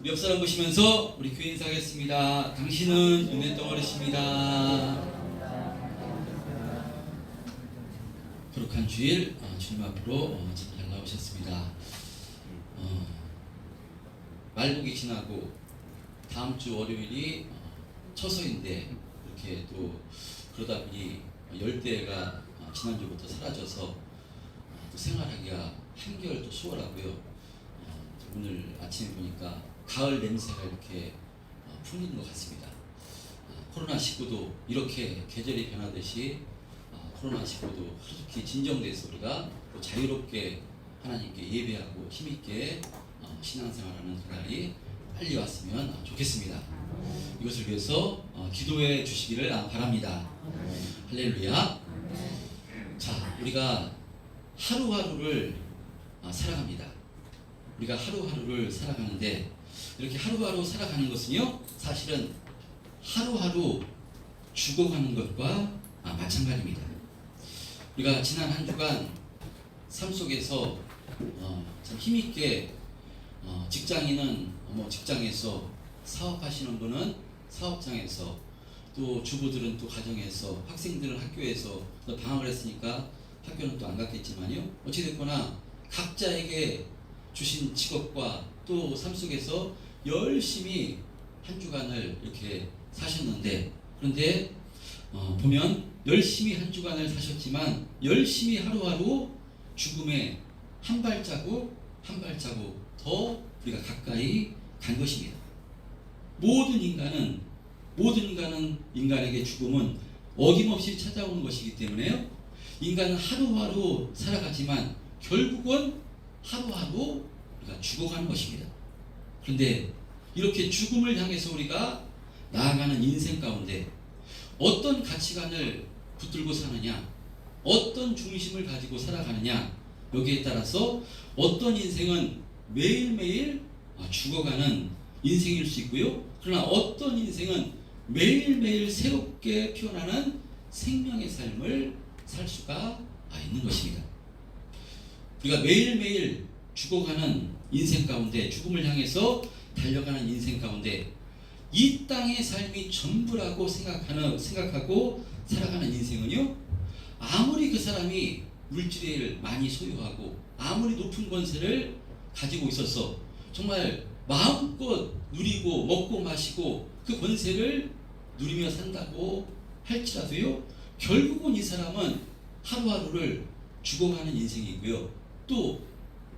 우리 옆 사람 보시면서 우리 교회 인사하겠습니다. 당신은 은혜 덩어리십니다. 거룩한 주일 주님 앞으로 잘 나오셨습니다. 말복이 지나고 다음 주 월요일이 처서인데 이렇게 또 그러다 보니 열대가 지난주부터 사라져서 또 생활하기가 한결 또 수월하고요. 오늘 아침에 보니까 가을 냄새가 이렇게 풍기는 것 같습니다. 코로나19도 이렇게 계절이 변하듯이 코로나19도 그렇게 진정돼서 우리가 또 자유롭게 하나님께 예배하고 힘있게 신앙생활하는 그날이 빨리 왔으면 좋겠습니다. 이것을 위해서 기도해 주시기를 바랍니다. 할렐루야. 자, 우리가 하루하루를 살아갑니다. 우리가 하루하루를 살아가는데 이렇게 하루하루 살아가는 것은요, 사실은 하루하루 죽어가는 것과 마찬가지입니다. 우리가 지난 한 주간 삶 속에서 참 힘있게 직장인은 직장에서, 사업하시는 분은 사업장에서, 또 주부들은 또 가정에서, 학생들은 학교에서 방학을 했으니까 학교는 또 안 갔겠지만요, 어찌됐거나 각자에게 주신 직업과 또 삶 속에서 열심히 한 주간을 이렇게 사셨는데, 그런데 보면 열심히 한 주간을 사셨지만 열심히 하루하루 죽음에 한 발자국 한 발자국 더 우리가 가까이 간 것입니다. 모든 인간에게 죽음은 어김없이 찾아오는 것이기 때문에요, 인간은 하루하루 살아가지만 결국은 하루하루 우리가 죽어가는 것입니다. 그런데 이렇게 죽음을 향해서 우리가 나아가는 인생 가운데 어떤 가치관을 붙들고 사느냐, 어떤 중심을 가지고 살아가느냐, 여기에 따라서 어떤 인생은 매일매일 죽어가는 인생일 수 있고요, 그러나 어떤 인생은 매일매일 새롭게 피어나는 생명의 삶을 살 수가 있는 것입니다. 우리가 매일매일 죽어가는 인생 가운데, 죽음을 향해서 달려가는 인생 가운데 이 땅의 삶이 전부라고 생각하고 살아가는 인생은요, 아무리 그 사람이 물질을 많이 소유하고 아무리 높은 권세를 가지고 있어서 정말 마음껏 누리고 먹고 마시고 그 권세를 누리며 산다고 할지라도요, 결국은 이 사람은 하루하루를 죽어가는 인생이고요, 또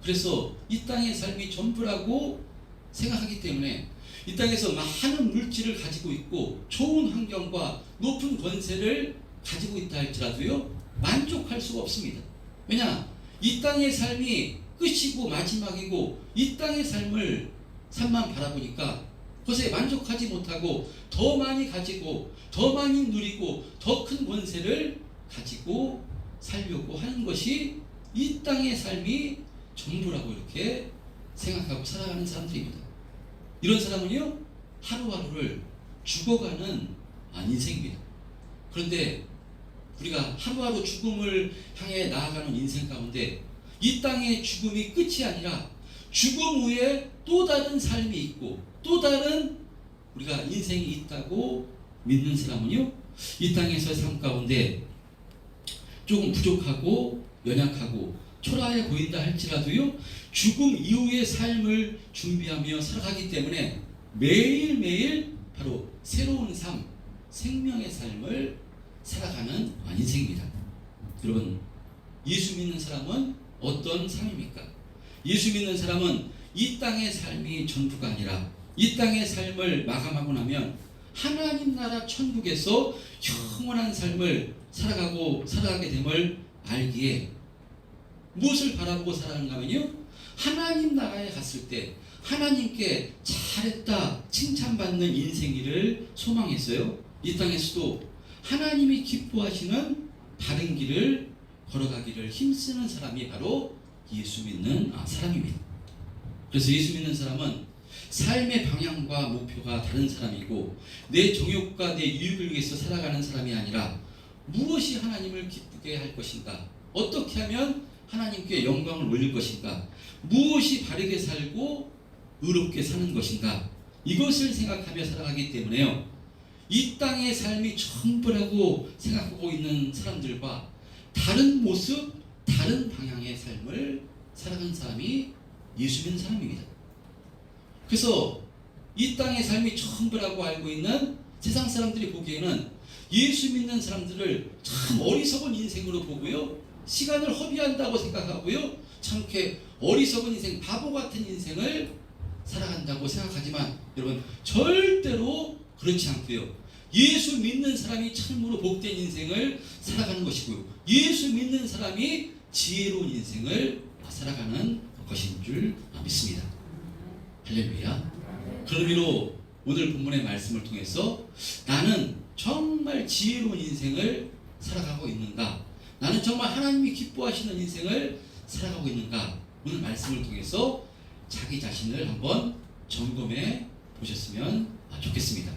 그래서 이 땅의 삶이 전부라고 생각하기 때문에 이 땅에서 많은 물질을 가지고 있고 좋은 환경과 높은 권세를 가지고 있다 할지라도요, 만족할 수가 없습니다. 왜냐? 이 땅의 삶이 끝이고 마지막이고 이 땅의 삶만 바라보니까 그것에 만족하지 못하고 더 많이 가지고 더 많이 누리고 더 큰 권세를 가지고 살려고 하는 것이 이 땅의 삶이 전부라고 이렇게 생각하고 살아가는 사람들입니다. 이런 사람은요, 하루하루를 죽어가는 인생입니다. 그런데 우리가 하루하루 죽음을 향해 나아가는 인생 가운데 이 땅의 죽음이 끝이 아니라 죽음 후에 또 다른 삶이 있고 또 다른 우리가 인생이 있다고 믿는 사람은요, 이 땅에서의 삶 가운데 조금 부족하고 연약하고 초라해 보인다 할지라도요, 죽음 이후의 삶을 준비하며 살아가기 때문에 매일매일 바로 새로운 삶, 생명의 삶을 살아가는 인생입니다. 여러분, 예수 믿는 사람은 어떤 삶입니까? 예수 믿는 사람은 이 땅의 삶이 전부가 아니라 이 땅의 삶을 마감하고 나면 하나님 나라 천국에서 영원한 삶을 살아가게 됨을 알기에 무엇을 바라보고 살아가는가 하면요, 하나님 나라에 갔을 때 하나님께 잘했다 칭찬받는 인생이를 소망했어요. 이 땅에서도 하나님이 기뻐하시는 바른 길을 걸어가기를 힘쓰는 사람이 바로 예수 믿는 사람입니다. 그래서 예수 믿는 사람은 삶의 방향과 목표가 다른 사람이고 내 정욕과 내 유익을 위해서 살아가는 사람이 아니라 무엇이 하나님을 기쁘게 할 것인가, 어떻게 하면 하나님께 영광을 올릴 것인가, 무엇이 바르게 살고 의롭게 사는 것인가? 이것을 생각하며 살아가기 때문에요. 이 땅의 삶이 전부라고 생각하고 있는 사람들과 다른 모습, 다른 방향의 삶을 살아가는 사람이 예수 믿는 사람입니다. 그래서 이 땅의 삶이 전부라고 알고 있는 세상 사람들이 보기에는 예수 믿는 사람들을 참 어리석은 인생으로 보고요, 시간을 허비한다고 생각하고요, 참 이렇게 어리석은 인생, 바보 같은 인생을 살아간다고 생각하지만 여러분, 절대로 그렇지 않고요, 예수 믿는 사람이 참으로 복된 인생을 살아가는 것이고요, 예수 믿는 사람이 지혜로운 인생을 살아가는 것인 줄 믿습니다. 할렐루야. 그런 의미로 오늘 본문의 말씀을 통해서 나는 정말 지혜로운 인생을 살아가고 있는가, 나는 정말 하나님이 기뻐하시는 인생을 살아가고 있는가, 오늘 말씀을 통해서 자기 자신을 한번 점검해 보셨으면 좋겠습니다.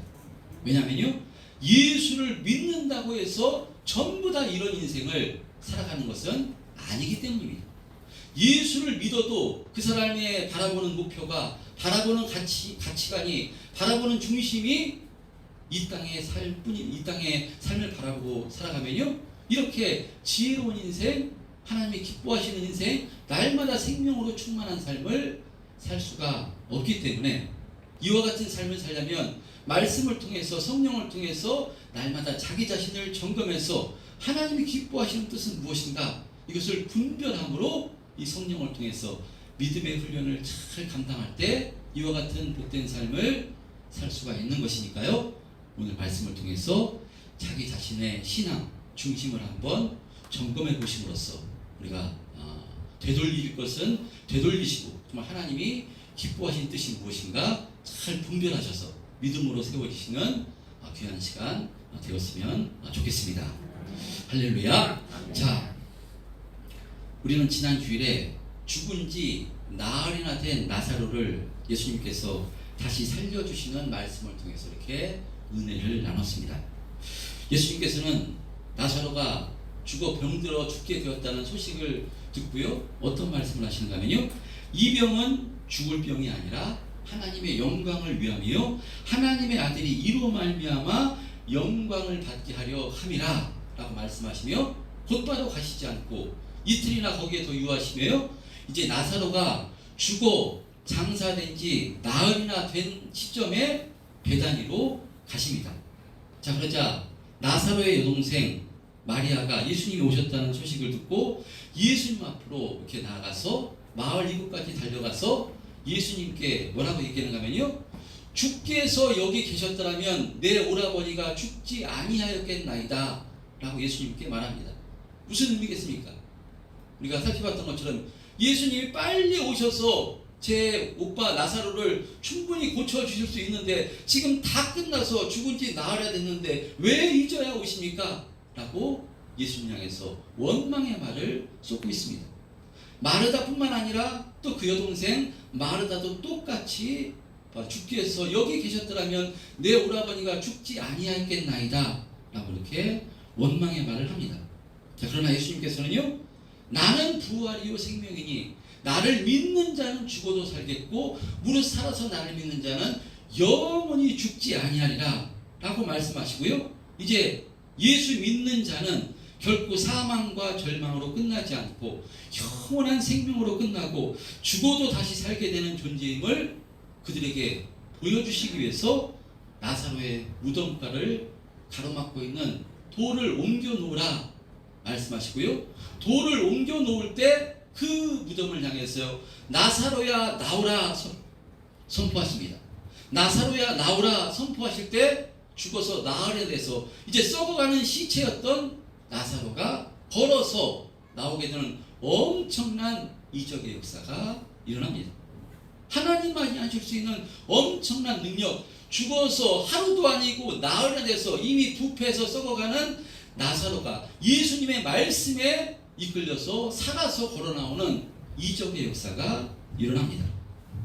왜냐하면요, 예수를 믿는다고 해서 전부 다 이런 인생을 살아가는 것은 아니기 때문입니다. 예수를 믿어도 그 사람의 바라보는 목표가, 바라보는 가치관이, 바라보는 중심이 이 땅의 이 땅의 삶을 바라보고 살아가면요, 이렇게 지혜로운 인생, 하나님이 기뻐하시는 인생, 날마다 생명으로 충만한 삶을 살 수가 없기 때문에 이와 같은 삶을 살려면 말씀을 통해서, 성령을 통해서 날마다 자기 자신을 점검해서 하나님이 기뻐하시는 뜻은 무엇인가, 이것을 분별함으로 이 성령을 통해서 믿음의 훈련을 잘 감당할 때 이와 같은 복된 삶을 살 수가 있는 것이니까요, 오늘 말씀을 통해서 자기 자신의 신앙 중심을 한번 점검해 보심으로써 우리가 되돌릴 것은 되돌리시고 정말 하나님이 기뻐하신 뜻이 무엇인가 잘 분별하셔서 믿음으로 세워지시는 귀한 시간 되었으면 좋겠습니다. 할렐루야. 자, 우리는 지난 주일에 죽은 지 나흘이나 된 나사로를 예수님께서 다시 살려주시는 말씀을 통해서 이렇게 은혜를 나눴습니다. 예수님께서는 나사로가 죽어 병들어 죽게 되었다는 소식을 듣고요, 어떤 말씀을 하시는가 하면요, 이 병은 죽을 병이 아니라 하나님의 영광을 위함이요 하나님의 아들이 이로 말미암아 영광을 받게 하려 함이라 라고 말씀하시며 곧바로 가시지 않고 이틀이나 거기에 더 유하시며요, 이제 나사로가 죽어 장사된 지 나흘이나 된 시점에 베다니로 가십니다. 자, 그러자 나사로의 여동생 마리아가 예수님이 오셨다는 소식을 듣고 예수님 앞으로 이렇게 나아가서 마을 입구까지 달려가서 예수님께 뭐라고 얘기하는가 하면요, 주께서 여기 계셨더라면 내 오라버니가 죽지 아니하였겠나이다 라고 예수님께 말합니다. 무슨 의미겠습니까? 우리가 살펴봤던 것처럼 예수님이 빨리 오셔서 제 오빠 나사로를 충분히 고쳐주실 수 있는데 지금 다 끝나서 죽은 지 나흘이나 됐는데 왜 이제야 오십니까? 라고 예수님 향해서 원망의 말을 쏟고 있습니다. 마르다뿐만 아니라 또 그 여동생 마르다도 똑같이 주께서 여기 계셨더라면 내 오라버니가 죽지 아니하였겠나이다 라고 이렇게 원망의 말을 합니다. 자, 그러나 예수님께서는요, 나는 부활이요 생명이니 나를 믿는 자는 죽어도 살겠고 무릇 살아서 나를 믿는 자는 영원히 죽지 아니하리라 라고 말씀하시고요, 이제 예수 믿는 자는 결코 사망과 절망으로 끝나지 않고 영원한 생명으로 끝나고 죽어도 다시 살게 되는 존재임을 그들에게 보여주시기 위해서 나사로의 무덤가를 가로막고 있는 돌을 옮겨 놓으라 말씀하시고요, 돌을 옮겨 놓을 때 그 무덤을 향해서 나사로야 나오라 선포하십니다. 나사로야 나오라 선포하실 때 죽어서 나흘에 돼서 이제 썩어가는 시체였던 나사로가 걸어서 나오게 되는 엄청난 이적의 역사가 일어납니다. 하나님만이 하실 수 있는 엄청난 능력, 죽어서 하루도 아니고 나흘이나 돼서 이미 부패해서 썩어가는 나사로가 예수님의 말씀에 이끌려서 살아서 걸어나오는 이적의 역사가 일어납니다.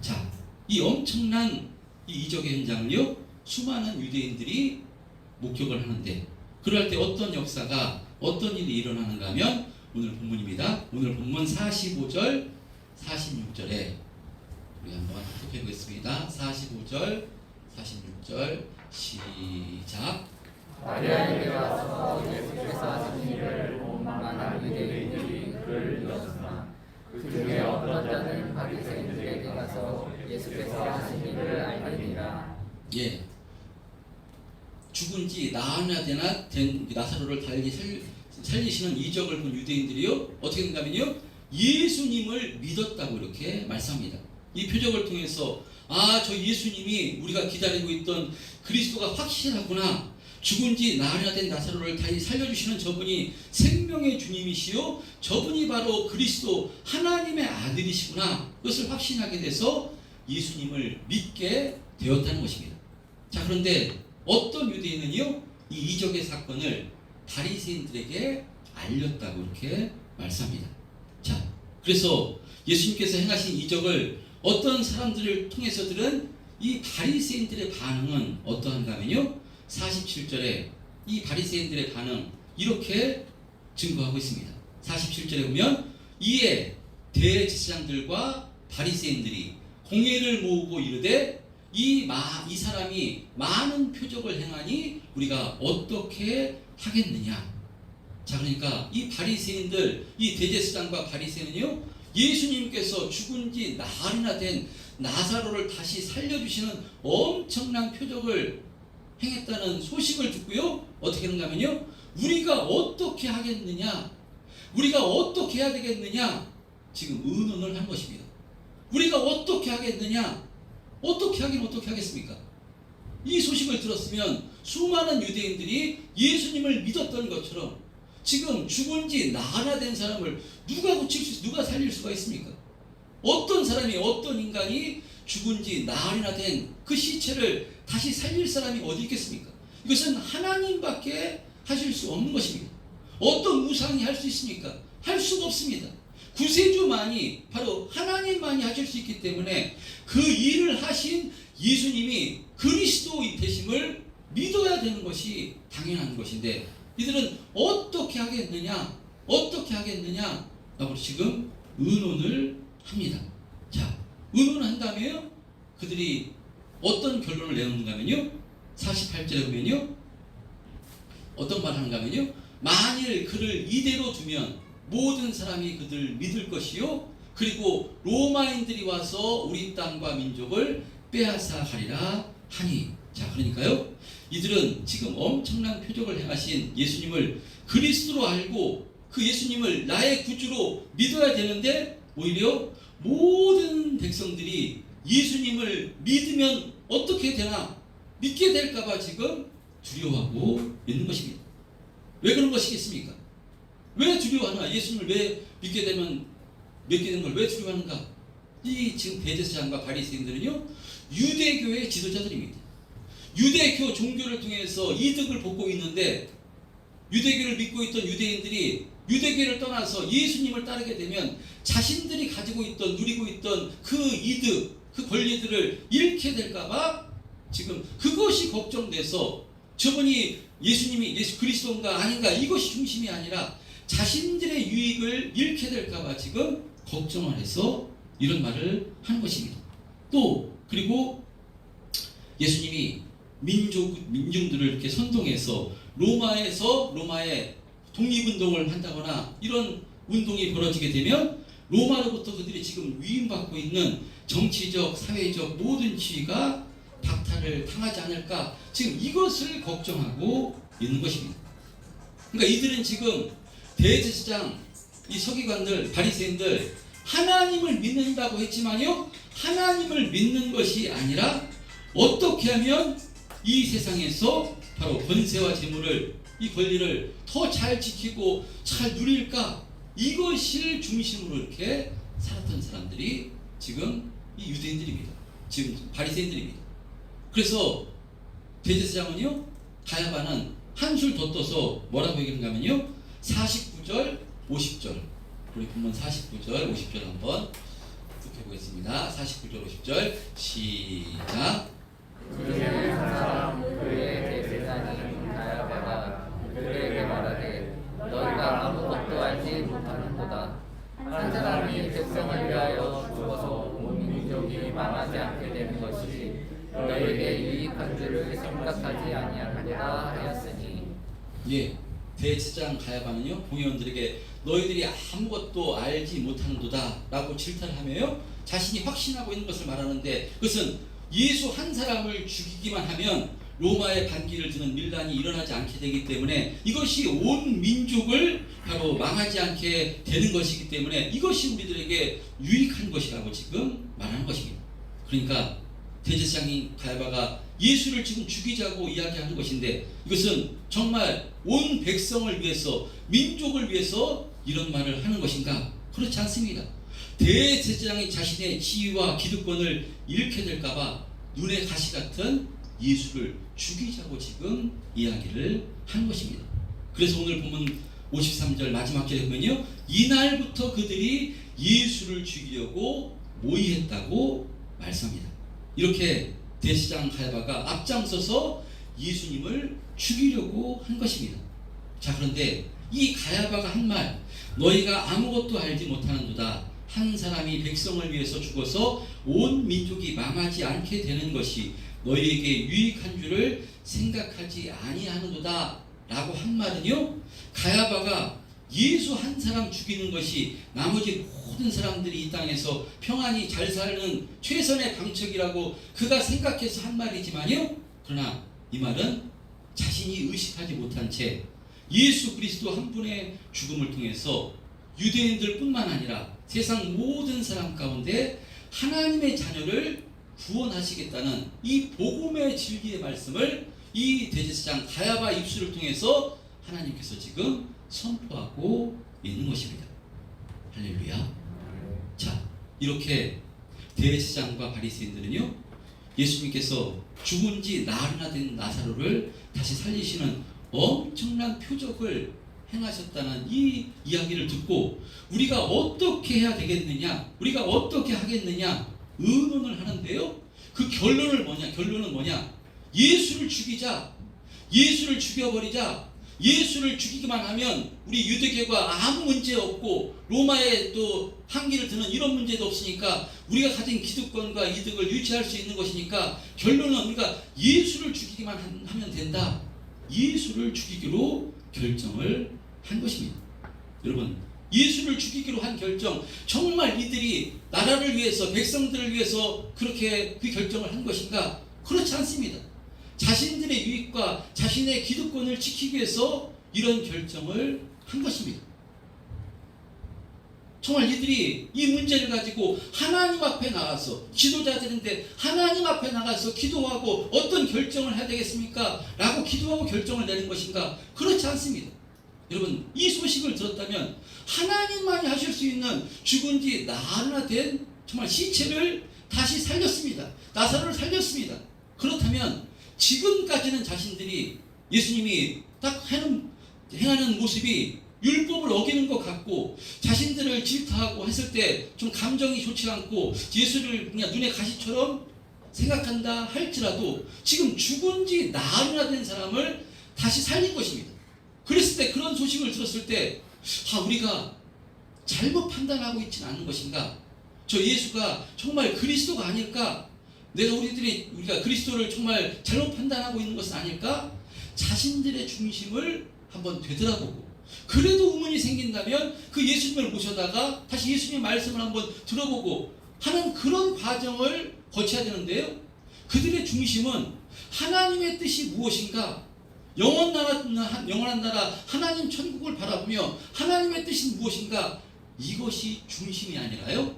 자, 이 엄청난 이 이적의 현장을요, 수많은 유대인들이 목격을 하는데 그럴 때 어떤 역사가, 어떤 일이 일어나는가 하면 오늘 본문입니다. 오늘 본문 45절 46절에 우리 한번 살펴보겠습니다. 보겠습니다. 45절, 46절 시작. 마리아에게 와서 예수께서 하신 일을 본 많은 유대인들이 그를 믿었으나 그 중에 어떤 자는 바리새인들에게 가서 예수께서 하신 일을 알리니라. 예, 죽은 지 나흘이나 되나 된 나사로를 달리 살리시는 이적을 본 유대인들이요 어떻게 된다면요, 예수님을 믿었다고 이렇게 말씀합니다. 이 표적을 통해서 저 예수님이 우리가 기다리고 있던 그리스도가 확실하구나, 죽은 지 나흘이나 된 나사로를 다시 살려주시는 저분이 생명의 주님이시요 저분이 바로 그리스도 하나님의 아들이시구나, 그것을 확신하게 돼서 예수님을 믿게 되었다는 것입니다. 자, 그런데 어떤 유대인은요 이 이적의 사건을 바리새인들에게 알렸다고 이렇게 말씀합니다. 자, 그래서 예수님께서 행하신 이적을 어떤 사람들을 통해서들은 이 바리새인들의 반응은 어떠한가 하면요, 47절에 이 바리새인들의 반응 이렇게 증거하고 있습니다. 47절에 보면 이에 대제사장들과 바리새인들이 공회를 모으고 이르되 이 사람이 많은 표적을 행하니 우리가 어떻게 하겠느냐. 자, 그러니까 이 바리새인들, 이 대제사장과 바리새인은요 예수님께서 죽은 지 나흘이나 된 나사로를 다시 살려주시는 엄청난 표적을 행했다는 소식을 듣고요 어떻게 하는가 하면요, 우리가 어떻게 하겠느냐, 우리가 어떻게 해야 되겠느냐 지금 의논을 한 것입니다. 우리가 어떻게 하겠느냐, 어떻게 하긴 어떻게 하겠습니까? 이 소식을 들었으면 수많은 유대인들이 예수님을 믿었던 것처럼 지금 죽은 지 나흘이나 된 사람을 누가 고칠 수 있어, 누가 살릴 수가 있습니까? 어떤 사람이, 어떤 인간이 죽은 지 나흘이나 된 그 시체를 다시 살릴 사람이 어디 있겠습니까? 이것은 하나님밖에 하실 수 없는 것입니다. 어떤 우상이 할 수 있습니까? 할 수가 없습니다. 구세주만이, 바로 하나님만이 하실 수 있기 때문에 그 일을 하신 예수님이 그리스도의 되심을 믿어야 되는 것이 당연한 것인데 이들은 어떻게 하겠느냐, 어떻게 하겠느냐 라고 지금 의논을 합니다. 자, 의논을 한다면요 그들이 어떤 결론을 내놓는가 하면요 48절에 보면요 어떤 말을 하는가 하면요, 만일 그를 이대로 두면 모든 사람이 그들 믿을 것이요 그리고 로마인들이 와서 우리 땅과 민족을 빼앗아 가리라 하니. 자, 그러니까요 이들은 지금 엄청난 표적을 행하신 예수님을 그리스도로 알고 그 예수님을 나의 구주로 믿어야 되는데 오히려 모든 백성들이 예수님을 믿으면 어떻게 되나, 믿게 될까봐 지금 두려워하고 있는 것입니다. 왜 그런 것이겠습니까? 왜 두려워하나? 예수님을 왜 믿게 되는 걸 왜 두려워하는가? 이 지금 대제사장과 바리새인들은요 유대교의 지도자들입니다. 유대교 종교를 통해서 이득을 보고 있는데 유대교를 믿고 있던 유대인들이 유대교를 떠나서 예수님을 따르게 되면 자신들이 가지고 있던, 누리고 있던 그 이득, 그 권리들을 잃게 될까봐 지금 그것이 걱정돼서 저분이 예수님이 예수 그리스도인가 아닌가 이것이 중심이 아니라 자신들의 유익을 잃게 될까봐 지금 걱정을 해서 이런 말을 하는 것입니다. 또 그리고 예수님이 민중들을 이렇게 선동해서 로마의 독립운동을 한다거나 이런 운동이 벌어지게 되면 로마로부터 그들이 지금 위임받고 있는 정치적, 사회적 모든 지위가 박탈을 당하지 않을까, 지금 이것을 걱정하고 있는 것입니다. 그러니까 이들은 지금 대제사장, 이 서기관들, 바리새인들 하나님을 믿는다고 했지만요 하나님을 믿는 것이 아니라 어떻게 하면 이 세상에서 바로 권세와 재물을, 이 권리를 더 잘 지키고 잘 누릴까, 이것을 중심으로 이렇게 살았던 사람들이 지금 이 유대인들입니다. 지금 바리새인들입니다. 그래서 대제사장은요 가야바는 한술 더 떠서 뭐라고 얘기하는가 하면요 49절 50절, 우리 본문 49절 50절 한번 해보겠습니다. 49절 50절 시작. 그의 한 사람 그의 대제사장인 가야바가 그에게 말하되 너희가 아무것도 알지 못하는도다. 한 사람이 백성을 위하여 죽어서 온 민족이 망하지 않게 되는 것이 너에게 유익한 줄을 생각하지 아니하노라 하였으니. 예, 대제사장 가야바는요 공회원들에게 너희들이 아무것도 알지 못하는도다 라고 질타를 하며요 자신이 확신하고 있는 것을 말하는데, 그것은 예수 한 사람을 죽이기만 하면 로마의 반기를 드는 밀란이 일어나지 않게 되기 때문에, 이것이 온 민족을 바로 망하지 않게 되는 것이기 때문에 이것이 우리들에게 유익한 것이라고 지금 말하는 것입니다. 그러니까 대제사장인 가야바가 예수를 지금 죽이자고 이야기하는 것인데, 이것은 정말 온 백성을 위해서, 민족을 위해서 이런 말을 하는 것인가? 그렇지 않습니다. 대제사장이 자신의 지위와 기득권을 잃게 될까봐 눈의 가시 같은 예수를 죽이자고 지금 이야기를 한 것입니다. 그래서 오늘 본문 53절 마지막 절에 보면요, 이날부터 그들이 예수를 죽이려고 모의했다고 말씀합니다. 이렇게 대제사장 가야바가 앞장서서 예수님을 죽이려고 한 것입니다. 자, 그런데 이 가야바가 한 말, 너희가 아무것도 알지 못하는도다, 한 사람이 백성을 위해서 죽어서 온 민족이 망하지 않게 되는 것이 너희에게 유익한 줄을 생각하지 아니하는도다 라고 한 말은요, 가야바가 예수 한 사람 죽이는 것이 나머지 모든 사람들이 이 땅에서 평안히 잘 사는 최선의 방책이라고 그가 생각해서 한 말이지만요, 그러나 이 말은 자신이 의식하지 못한 채 예수 그리스도 한 분의 죽음을 통해서 유대인들 뿐만 아니라 세상 모든 사람 가운데 하나님의 자녀를 구원하시겠다는 이 복음의 진리의 말씀을 이 대제사장 가야바 입술을 통해서 하나님께서 지금 선포하고 있는 것입니다. 할렐루야. 자, 이렇게 대제사장과 바리새인들은요, 예수님께서 죽은 지 나흘이나 된 나사로를 다시 살리시는 엄청난 표적을 행하셨다는 이 이야기를 듣고 우리가 어떻게 해야 되겠느냐, 우리가 어떻게 하겠느냐 의논을 하는데요, 그 결론은 뭐냐? 예수를 죽이자, 예수를 죽여버리자, 예수를 죽이기만 하면 우리 유대교가 아무 문제 없고 로마에 또 항기를 드는 이런 문제도 없으니까 우리가 가진 기득권과 이득을 유지할 수 있는 것이니까 결론은 우리가 예수를 죽이기만 하면 된다. 예수를 죽이기로 결정을 한 것입니다. 여러분, 예수를 죽이기로 한 결정, 정말 이들이 나라를 위해서, 백성들을 위해서 그렇게 그 결정을 한 것인가? 그렇지 않습니다. 자신들의 유익과 자신의 기득권을 지키기 위해서 이런 결정을 한 것입니다. 정말 이들이 이 문제를 가지고 하나님 앞에 나가서, 지도자들인데 하나님 앞에 나가서 기도하고 어떤 결정을 해야 되겠습니까? 라고 기도하고 결정을 내린 것인가? 그렇지 않습니다. 여러분, 이 소식을 들었다면 하나님만이 하실 수 있는 죽은 지 나흘이나 된 정말 시체를 다시 살렸습니다. 나사로를 살렸습니다. 그렇다면 지금까지는 자신들이 예수님이 딱 행하는 모습이 율법을 어기는 것 같고 자신들을 질타하고 했을 때 좀 감정이 좋지 않고 예수를 그냥 눈의 가시처럼 생각한다 할지라도 지금 죽은 지 나흘이나 된 사람을 다시 살린 것입니다. 그랬을 때, 그런 소식을 들었을 때 우리가 잘못 판단하고 있지는 않은 것인가? 저 예수가 정말 그리스도가 아닐까? 우리가 그리스도를 정말 잘못 판단하고 있는 것은 아닐까? 자신들의 중심을 한번 되돌아보고, 그래도 의문이 생긴다면 그 예수님을 모셔다가 다시 예수님의 말씀을 한번 들어보고 하는 그런 과정을 거쳐야 되는데요, 그들의 중심은 하나님의 뜻이 무엇인가, 영원한 나라 하나님 천국을 바라보며 하나님의 뜻이 무엇인가, 이것이 중심이 아니라요,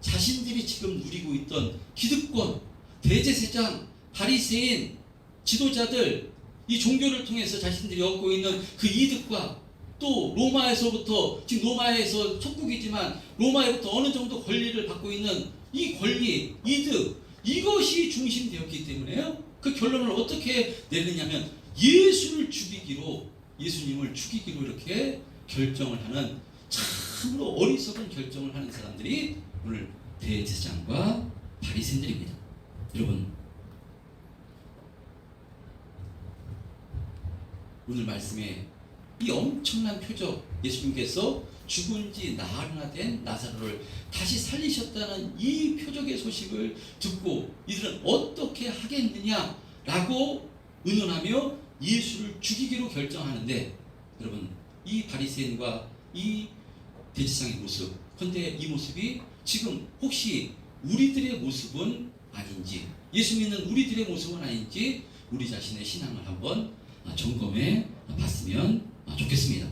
자신들이 지금 누리고 있던 기득권, 대제사장, 바리새인, 지도자들, 이 종교를 통해서 자신들이 얻고 있는 그 이득과 또 로마에서부터, 지금 로마에서 속국이지만 로마에부터 어느 정도 권리를 받고 있는 이 권리, 이득, 이것이 중심되었기 때문에요, 그 결론을 어떻게 내리냐면 예수님을 죽이기로 이렇게 결정을 하는, 참으로 어리석은 결정을 하는 사람들이 오늘 대제사장과 바리새인들입니다. 여러분, 오늘 말씀에 이 엄청난 표적, 예수님께서 죽은 지 나흘이나 된 나사로를 다시 살리셨다는 이 표적의 소식을 듣고 이들은 어떻게 하겠느냐라고 의논하며 예수를 죽이기로 결정하는데, 여러분, 이 바리새인과 이 대제사장의 모습, 그런데 이 모습이 지금 혹시 우리들의 모습은 아닌지, 예수 믿는 우리들의 모습은 아닌지 우리 자신의 신앙을 한번 점검해 봤으면 좋겠습니다.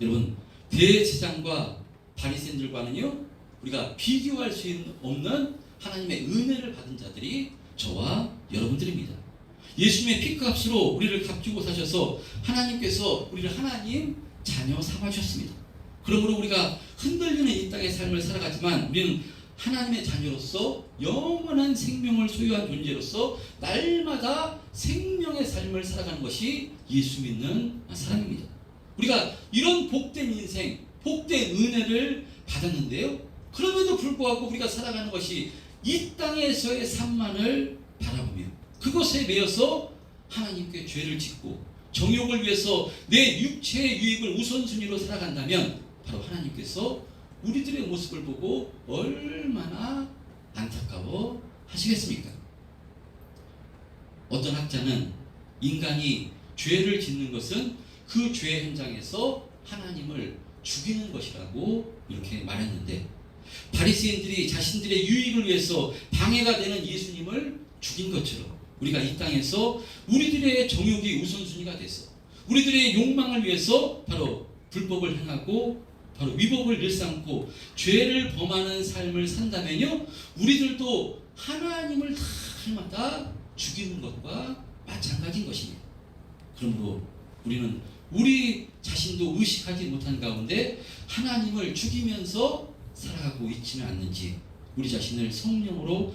여러분, 대제사장과 바리새인들과는요, 우리가 비교할 수 없는 하나님의 은혜를 받은 자들이 저와 여러분들입니다. 예수님의 피값으로 우리를 값주고 사셔서 하나님께서 우리를 하나님 자녀 삼아주셨습니다. 그러므로 우리가 흔들리는 이 땅의 삶을 살아가지만 우리는 하나님의 자녀로서 영원한 생명을 소유한 존재로서 날마다 생명의 삶을 살아가는 것이 예수 믿는 사람입니다. 우리가 이런 복된 인생, 복된 은혜를 받았는데요, 그럼에도 불구하고 우리가 살아가는 것이 이 땅에서의 삶만을 바라보며 그것에 매여서 하나님께 죄를 짓고 정욕을 위해서 내 육체의 유익을 우선순위로 살아간다면 바로 하나님께서 우리들의 모습을 보고 얼마나 안타까워 하시겠습니까? 어떤 학자는 인간이 죄를 짓는 것은 그 죄 현장에서 하나님을 죽이는 것이라고 이렇게 말했는데, 바리새인들이 자신들의 유익을 위해서 방해가 되는 예수님을 죽인 것처럼 우리가 이 땅에서 우리들의 정욕이 우선순위가 돼서 우리들의 욕망을 위해서 바로 불법을 행하고 바로 위법을 일삼고 죄를 범하는 삶을 산다면요, 우리들도 하나님을 날마다 죽이는 것과 마찬가지인 것입니다. 그러므로 우리는 우리 자신도 의식하지 못한 가운데 하나님을 죽이면서 살아가고 있지는 않는지 우리 자신을 성령으로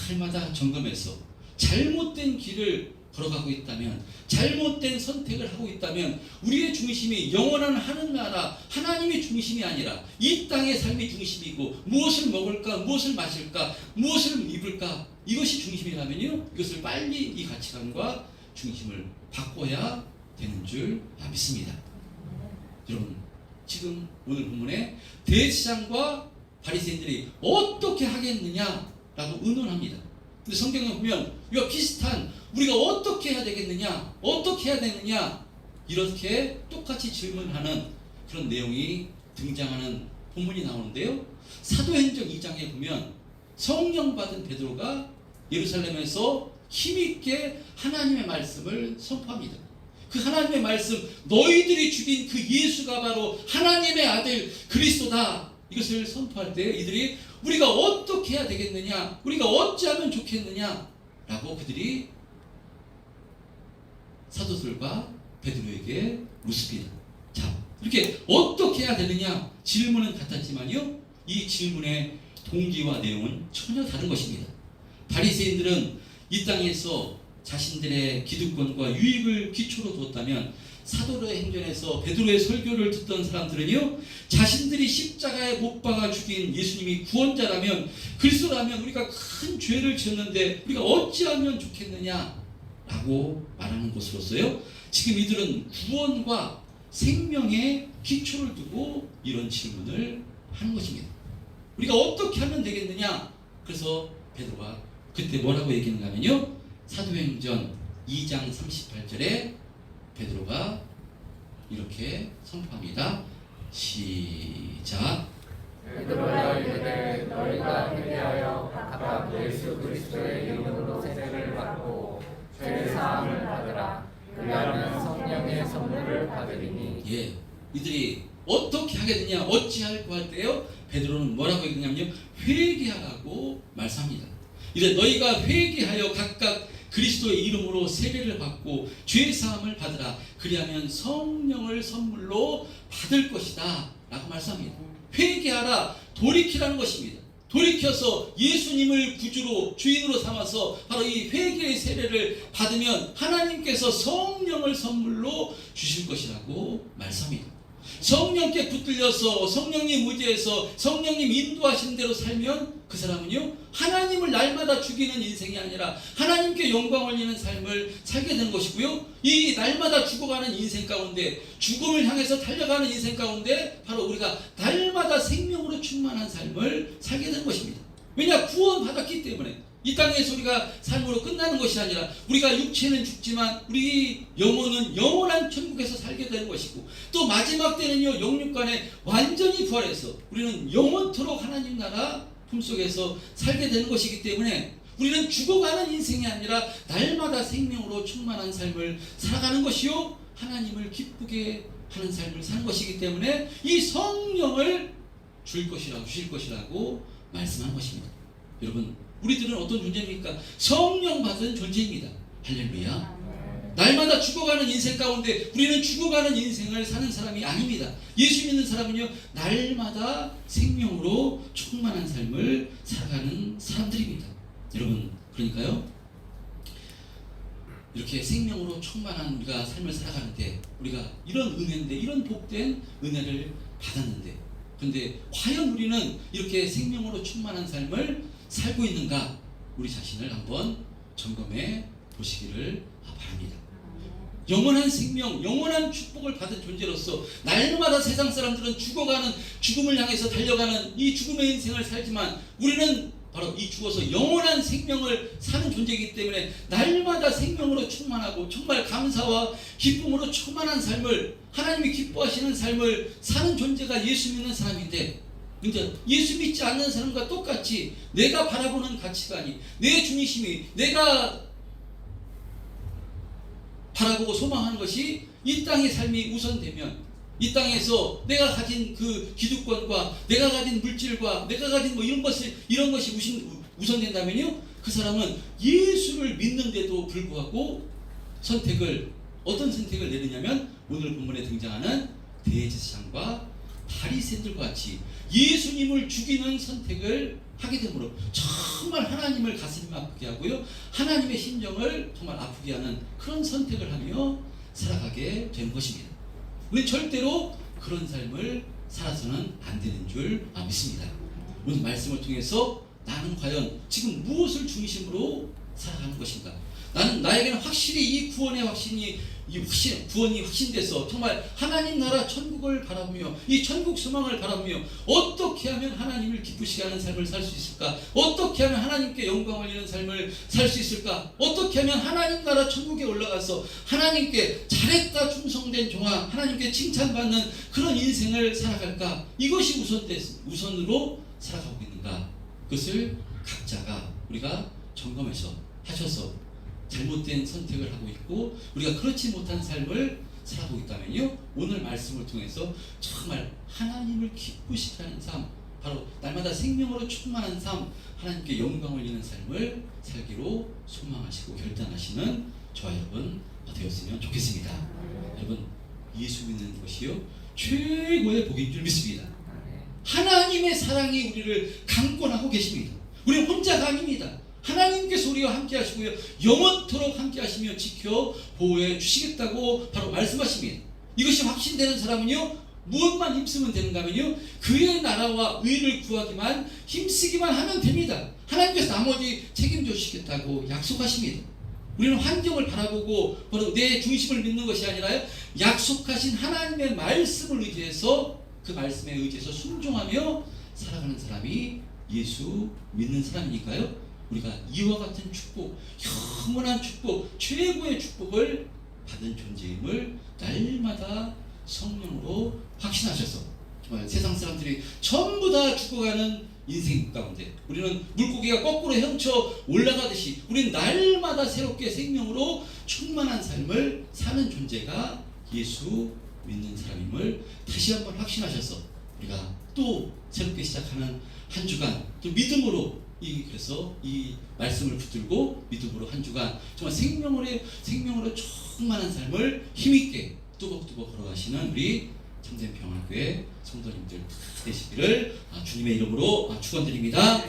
날마다 점검해서 잘못된 길을 걸어가고 있다면, 잘못된 선택을 하고 있다면 우리의 중심이 영원한 하늘나라 하나님의 중심이 아니라 이 땅의 삶이 중심이고 무엇을 먹을까, 무엇을 마실까, 무엇을 입을까, 이것이 중심이라면요, 이것을 빨리 이 가치관과 중심을 바꿔야 되는 줄 믿습니다. 여러분, 지금 오늘 본문에 대제사장과 바리새인들이 어떻게 하겠느냐라고 의논합니다. 근데 성경에 보면 이와 비슷한, 우리가 어떻게 해야 되겠느냐, 어떻게 해야 되느냐, 이렇게 똑같이 질문하는 그런 내용이 등장하는 본문이 나오는데요, 사도행전 2장에 보면 성령 받은 베드로가 예루살렘에서 힘있게 하나님의 말씀을 선포합니다. 그 하나님의 말씀, 너희들이 죽인 그 예수가 바로 하나님의 아들 그리스도다, 이것을 선포할 때 이들이 우리가 어떻게 해야 되겠느냐, 우리가 어찌하면 좋겠느냐 라고 그들이 사도들과 베드로에게 묻습니다. 자, 이렇게 어떻게 해야 되느냐 질문은 같았지만요, 이 질문의 동기와 내용은 전혀 다른 것입니다. 바리새인들은 이 땅에서 자신들의 기득권과 유익을 기초로 두었다면, 사도의 행전에서 베드로의 설교를 듣던 사람들은요, 자신들이 십자가에 못 박아 죽인 예수님이 구원자라면, 그리스도라면 우리가 큰 죄를 지었는데 우리가 어찌하면 좋겠느냐라고 말하는 것으로서요, 지금 이들은 구원과 생명의 기초를 두고 이런 질문을 하는 것입니다. 우리가 어떻게 하면 되겠느냐? 그래서 베드로가 그때 뭐라고 얘기했는가 하면요, 사도행전 2장 38절에 베드로가 이렇게 선포합니다. 시작. 베드로야, 이르되 너희가 회개하여 각각 예수 그리스도의 이름으로 세례를 받고 죄 사함을 받으라. 그리하면 성령의 선물을 받으리니. 예, 이들이 어떻게 하겠느냐, 어찌할까 할 때요, 베드로는 뭐라고 얘기하냐면요, 회개하라고 말씀합니다. 이제 너희가 회개하여 각각 그리스도의 이름으로 세례를 받고 죄 사함을 받으라. 그리하면 성령을 선물로 받을 것이다 라고 말씀합니다. 회개하라, 돌이키라는 것입니다. 돌이켜서 예수님을 구주로 주인으로 삼아서 바로 이 회개의 세례를 받으면 하나님께서 성령을 선물로 주실 것이라고 말씀합니다. 성령께 붙들려서 성령님 의지해서 성령님 인도하시는 대로 살면 그 사람은요 하나님을 날마다 죽이는 인생이 아니라 하나님께 영광 올리는 삶을 살게 되는 것이고요. 이 날마다 죽어가는 인생 가운데 죽음을 향해서 달려가는 인생 가운데 바로 우리가 날마다 생명으로 충만한 삶을 살게 되는 것입니다. 왜냐? 구원받았기 때문에. 이 땅에서 우리가 삶으로 끝나는 것이 아니라 우리가 육체는 죽지만 우리 영혼은 영원한 천국에서 살게 되는 것이고 또 마지막 때는요 영육간에 완전히 부활해서 우리는 영원토록 하나님 나라 품속에서 살게 되는 것이기 때문에 우리는 죽어가는 인생이 아니라 날마다 생명으로 충만한 삶을 살아가는 것이요 하나님을 기쁘게 하는 삶을 사는 것이기 때문에 이 성령을 주실 것이라고 말씀한 것입니다. 여러분, 우리들은 어떤 존재입니까? 성령 받은 존재입니다. 할렐루야. 날마다 죽어가는 인생 가운데 우리는 죽어가는 인생을 사는 사람이 아닙니다. 예수 믿는 사람은요 날마다 생명으로 충만한 삶을 살아가는 사람들입니다. 여러분, 그러니까요 이렇게 생명으로 충만한 우리가 삶을 살아가는데 우리가 이런 은혜인데 이런 복된 은혜를 받았는데 근데 과연 우리는 이렇게 생명으로 충만한 삶을 살고 있는가? 우리 자신을 한번 점검해 보시기를 바랍니다. 영원한 생명, 영원한 축복을 받은 존재로서 날마다 세상 사람들은 죽어가는 죽음을 향해서 달려가는 이 죽음의 인생을 살지만 우리는 바로 이 죽어서 영원한 생명을 사는 존재이기 때문에 날마다 생명으로 충만하고 정말 감사와 기쁨으로 충만한 삶을 하나님이 기뻐하시는 삶을 사는 존재가 예수 믿는 사람인데 근데 예수 믿지 않는 사람과 똑같이 내가 바라보는 가치관이 내 중심이 내가 바라보고 소망하는 것이 이 땅의 삶이 우선되면 이 땅에서 내가 가진 그 기득권과 내가 가진 물질과 내가 가진 뭐 이런 것이 우선된다면요 그 사람은 예수를 믿는데도 불구하고 어떤 선택을 내리냐면 오늘 본문에 등장하는 대제사장과 바리새인들과 같이 예수님을 죽이는 선택을 하게 되므로 정말 하나님을 가슴 아프게 하고요 하나님의 심정을 정말 아프게 하는 그런 선택을 하며 살아가게 되는 것입니다. 우리 절대로 그런 삶을 살아서는 안 되는 줄 믿습니다. 오늘 말씀을 통해서 나는 과연 지금 무엇을 중심으로 살아가는 것인가? 나에게는 확실히 이 구원이 확신돼서 정말 하나님 나라 천국을 바라보며 이 천국 소망을 바라보며 어떻게 하면 하나님을 기쁘시게 하는 삶을 살 수 있을까? 어떻게 하면 하나님께 영광 올리는 삶을 살 수 있을까? 어떻게 하면 하나님 나라 천국에 올라가서 하나님께 잘했다 충성된 종아 하나님께 칭찬받는 그런 인생을 살아갈까? 이것이 우선으로 살아가고 있는가? 그것을 각자가 우리가 점검해서 하셔서 잘못된 선택을 하고 있고 우리가 그렇지 못한 삶을 살아가고 있다면요 오늘 말씀을 통해서 정말 하나님을 기쁘시게 하는 삶 바로 날마다 생명으로 충만한 삶 하나님께 영광 올리는 삶을 살기로 소망하시고 결단하시는 저와 여러분 되었으면 좋겠습니다. 여러분 예수 믿는 것이요 최고의 복인 줄 믿습니다. 하나님의 사랑이 우리를 강권하고 계십니다. 우리는 혼자가 아닙니다. 하나님께서 우리와 함께 하시고요 영원토록 함께 하시며 지켜 보호해 주시겠다고 바로 말씀하십니다. 이것이 확신되는 사람은요 무엇만 힘쓰면 되는가 하면요 그의 나라와 의를 구하기만 힘쓰기만 하면 됩니다. 하나님께서 나머지 책임져 주시겠다고 약속하십니다. 우리는 환경을 바라보고 바로 내 중심을 믿는 것이 아니라 약속하신 하나님의 말씀을 의지해서 그 말씀에 의지해서 순종하며 살아가는 사람이 예수 믿는 사람이니까요 우리가 이와 같은 축복, 영원한 축복, 최고의 축복을 받은 존재임을 날마다 성령으로 확신하셔서 정말 세상 사람들이 전부 다 죽어가는 인생 가운데 우리는 물고기가 거꾸로 헤엄쳐 올라가듯이 우리는 날마다 새롭게 생명으로 충만한 삶을 사는 존재가 예수 믿는 사람임을 다시 한번 확신하셔서 우리가 또 새롭게 시작하는 한 주간 또 믿음으로 그래서 이 말씀을 붙들고 믿음으로 한 주간 정말 생명으로 충만한 삶을 힘있게 뚜벅뚜벅 걸어가시는 우리 참된 평화교회 성도님들 되시기를 주님의 이름으로 축원드립니다.